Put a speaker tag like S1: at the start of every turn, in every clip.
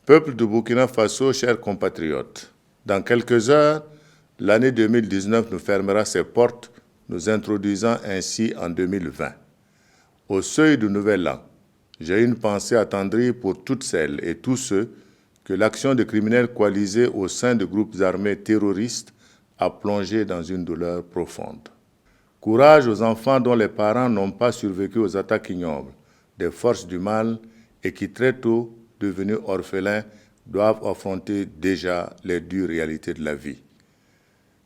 S1: Peuple du Burkina Faso, chers compatriotes, dans quelques heures, l'année 2019 nous fermera ses portes, nous introduisant ainsi en 2020. Au seuil du nouvel an, j'ai une pensée attendrie pour toutes celles et tous ceux que l'action de criminels coalisés au sein de groupes armés terroristes a plongé dans une douleur profonde. Courage aux enfants dont les parents n'ont pas survécu aux attaques ignobles des forces du mal et qui très tôt, devenus orphelins, doivent affronter déjà les dures réalités de la vie.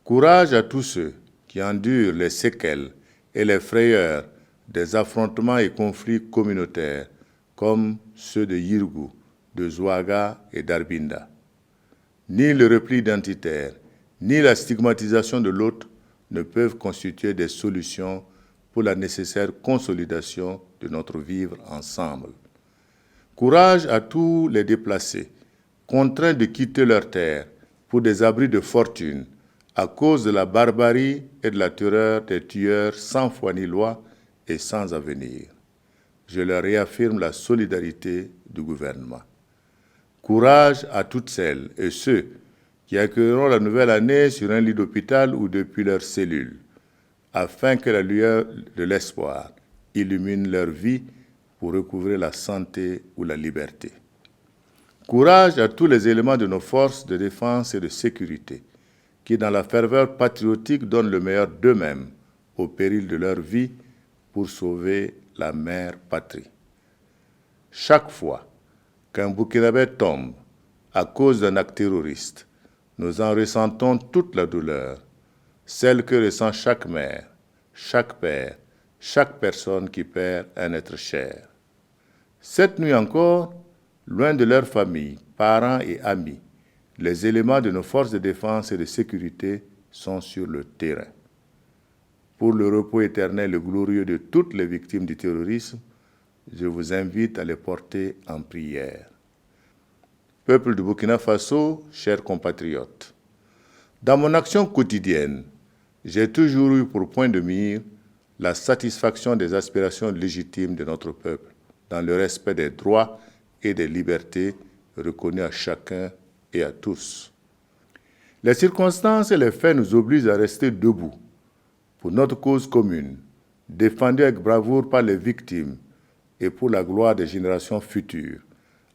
S1: Courage à tous ceux qui endurent les séquelles et les frayeurs des affrontements et conflits communautaires comme ceux de Yirgou, de Zouaga et d'Arbinda. Ni le repli identitaire, ni la stigmatisation de l'autre ne peuvent constituer des solutions pour la nécessaire consolidation de notre vivre ensemble. Courage à tous les déplacés, contraints de quitter leur terre pour des abris de fortune à cause de la barbarie et de la terreur des tueurs sans foi ni loi et sans avenir. Je leur réaffirme la solidarité du gouvernement. Courage à toutes celles et ceux qui accueilleront la nouvelle année sur un lit d'hôpital ou depuis leur cellule, afin que la lueur de l'espoir illumine leur vie pour recouvrer la santé ou la liberté. Courage à tous les éléments de nos forces de défense et de sécurité, qui dans la ferveur patriotique donnent le meilleur d'eux-mêmes au péril de leur vie pour sauver la mère patrie. Chaque fois qu'un Burkinabé tombe à cause d'un acte terroriste, nous en ressentons toute la douleur, celle que ressent chaque mère, chaque père, chaque personne qui perd un être cher. Cette nuit encore, loin de leur famille, parents et amis, les éléments de nos forces de défense et de sécurité sont sur le terrain. Pour le repos éternel et glorieux de toutes les victimes du terrorisme, je vous invite à les porter en prière. Peuple du Burkina Faso, chers compatriotes, dans mon action quotidienne, j'ai toujours eu pour point de mire la satisfaction des aspirations légitimes de notre peuple, dans le respect des droits et des libertés reconnus à chacun et à tous. Les circonstances et les faits nous obligent à rester debout pour notre cause commune, défendue avec bravoure par les victimes et pour la gloire des générations futures,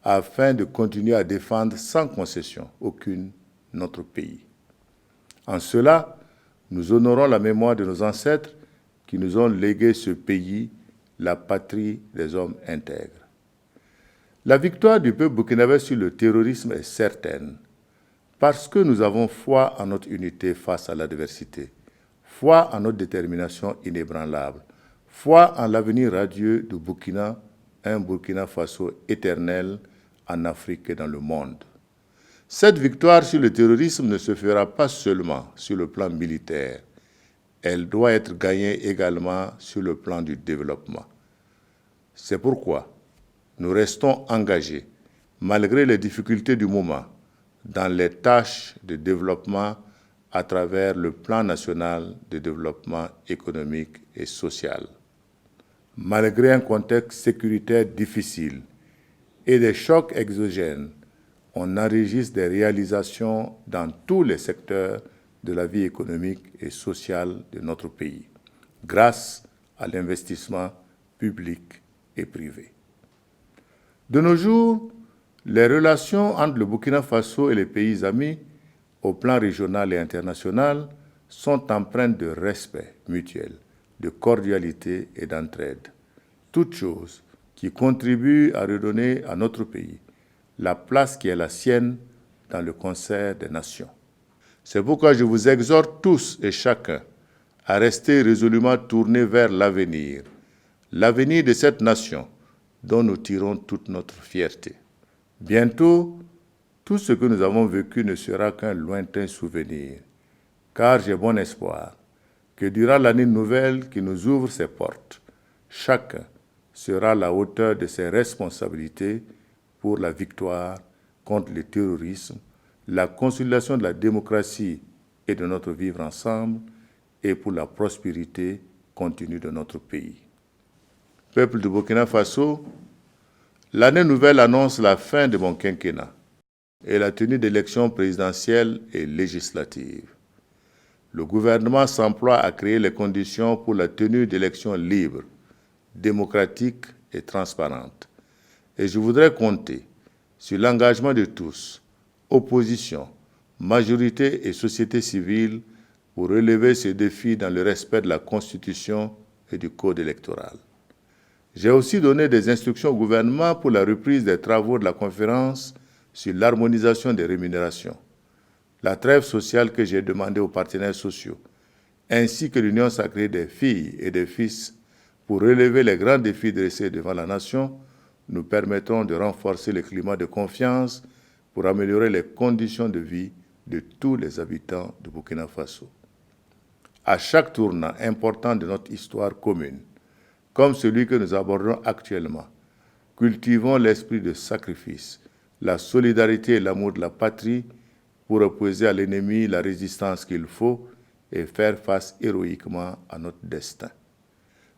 S1: afin de continuer à défendre sans concession aucune notre pays. En cela, nous honorons la mémoire de nos ancêtres qui nous ont légué ce pays, la patrie des hommes intègres. La victoire du peuple burkinabé sur le terrorisme est certaine, parce que nous avons foi en notre unité face à l'adversité, foi en notre détermination inébranlable, foi en l'avenir radieux du Burkina, un Burkina Faso éternel en Afrique et dans le monde. Cette victoire sur le terrorisme ne se fera pas seulement sur le plan militaire, elle doit être gagnée également sur le plan du développement. C'est pourquoi nous restons engagés, malgré les difficultés du moment, dans les tâches de développement à travers le plan national de développement économique et social. Malgré un contexte sécuritaire difficile et des chocs exogènes, on enregistre des réalisations dans tous les secteurs de la vie économique et sociale de notre pays, grâce à l'investissement public et privé. De nos jours, les relations entre le Burkina Faso et les pays amis, au plan régional et international, sont empreintes de respect mutuel, de cordialité et d'entraide. Toutes choses qui contribuent à redonner à notre pays la place qui est la sienne dans le concert des nations. C'est pourquoi je vous exhorte tous et chacun à rester résolument tournés vers l'avenir de cette nation dont nous tirons toute notre fierté. Bientôt, tout ce que nous avons vécu ne sera qu'un lointain souvenir, car j'ai bon espoir que durant l'année nouvelle qui nous ouvre ses portes, chacun sera à la hauteur de ses responsabilités pour la victoire contre le terrorisme, la consolidation de la démocratie et de notre vivre ensemble, et pour la prospérité continue de notre pays. Peuple du Burkina Faso, l'année nouvelle annonce la fin de mon quinquennat et la tenue d'élections présidentielles et législatives. Le gouvernement s'emploie à créer les conditions pour la tenue d'élections libres, démocratiques et transparentes. Et je voudrais compter sur l'engagement de tous, opposition, majorité et société civile, pour relever ces défis dans le respect de la Constitution et du Code électoral. J'ai aussi donné des instructions au gouvernement pour la reprise des travaux de la conférence sur l'harmonisation des rémunérations, la trêve sociale que j'ai demandée aux partenaires sociaux, ainsi que l'union sacrée des filles et des fils pour relever les grands défis dressés devant la nation, nous permettront de renforcer le climat de confiance pour améliorer les conditions de vie de tous les habitants du Burkina Faso. À chaque tournant important de notre histoire commune, comme celui que nous abordons actuellement, cultivons l'esprit de sacrifice, la solidarité et l'amour de la patrie pour opposer à l'ennemi la résistance qu'il faut et faire face héroïquement à notre destin.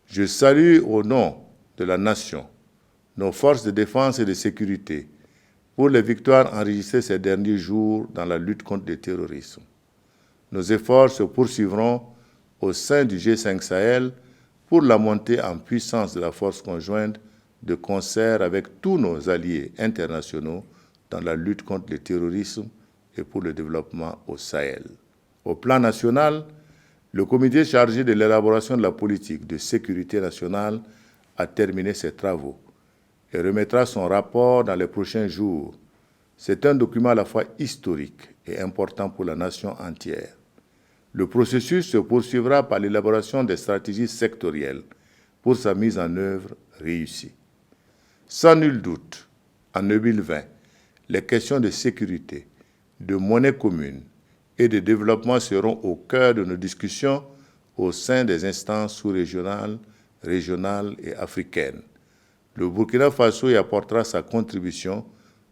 S1: Je salue au nom de la nation nos forces de défense et de sécurité pour les victoires enregistrées ces derniers jours dans la lutte contre le terrorisme. Nos efforts se poursuivront au sein du G5 Sahel pour la montée en puissance de la force conjointe de concert avec tous nos alliés internationaux dans la lutte contre le terrorisme et pour le développement au Sahel. Au plan national, le comité chargé de l'élaboration de la politique de sécurité nationale a terminé ses travaux et remettra son rapport dans les prochains jours. C'est un document à la fois historique et important pour la nation entière. Le processus se poursuivra par l'élaboration des stratégies sectorielles pour sa mise en œuvre réussie. Sans nul doute, en 2020, les questions de sécurité, de monnaie commune et de développement seront au cœur de nos discussions au sein des instances sous-régionales, régionales et africaines. Le Burkina Faso y apportera sa contribution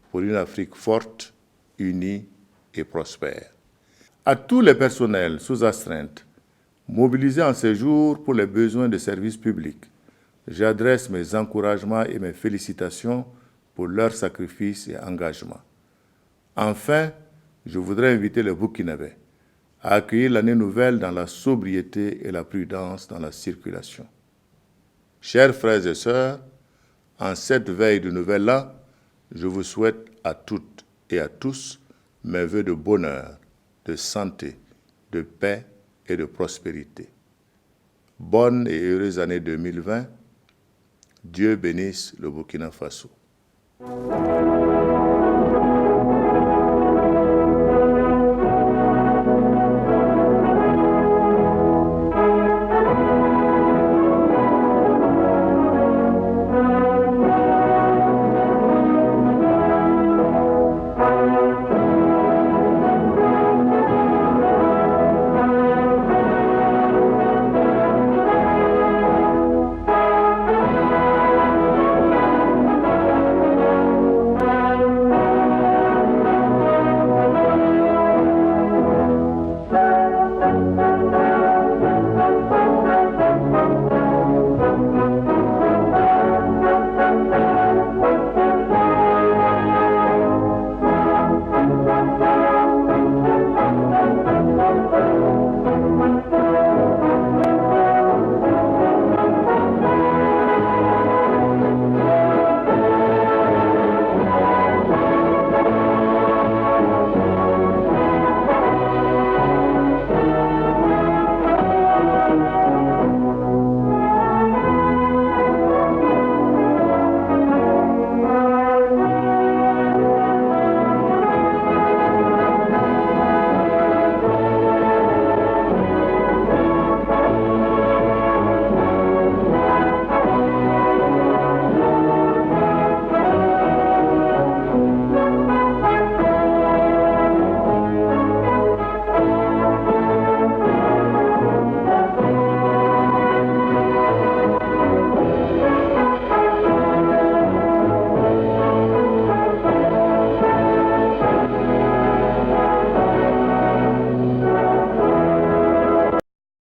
S1: pour une Afrique forte, unie et prospère. À tous les personnels sous astreinte, mobilisés en ces jours pour les besoins de services publics, j'adresse mes encouragements et mes félicitations pour leur sacrifice et engagement. Enfin, je voudrais inviter les Burkinabés à accueillir l'année nouvelle dans la sobriété et la prudence dans la circulation. Chers frères et sœurs, en cette veille de Nouvel An, je vous souhaite à toutes et à tous mes vœux de bonheur, de santé, de paix et de prospérité. Bonne et heureuse année 2020. Dieu bénisse le Burkina Faso.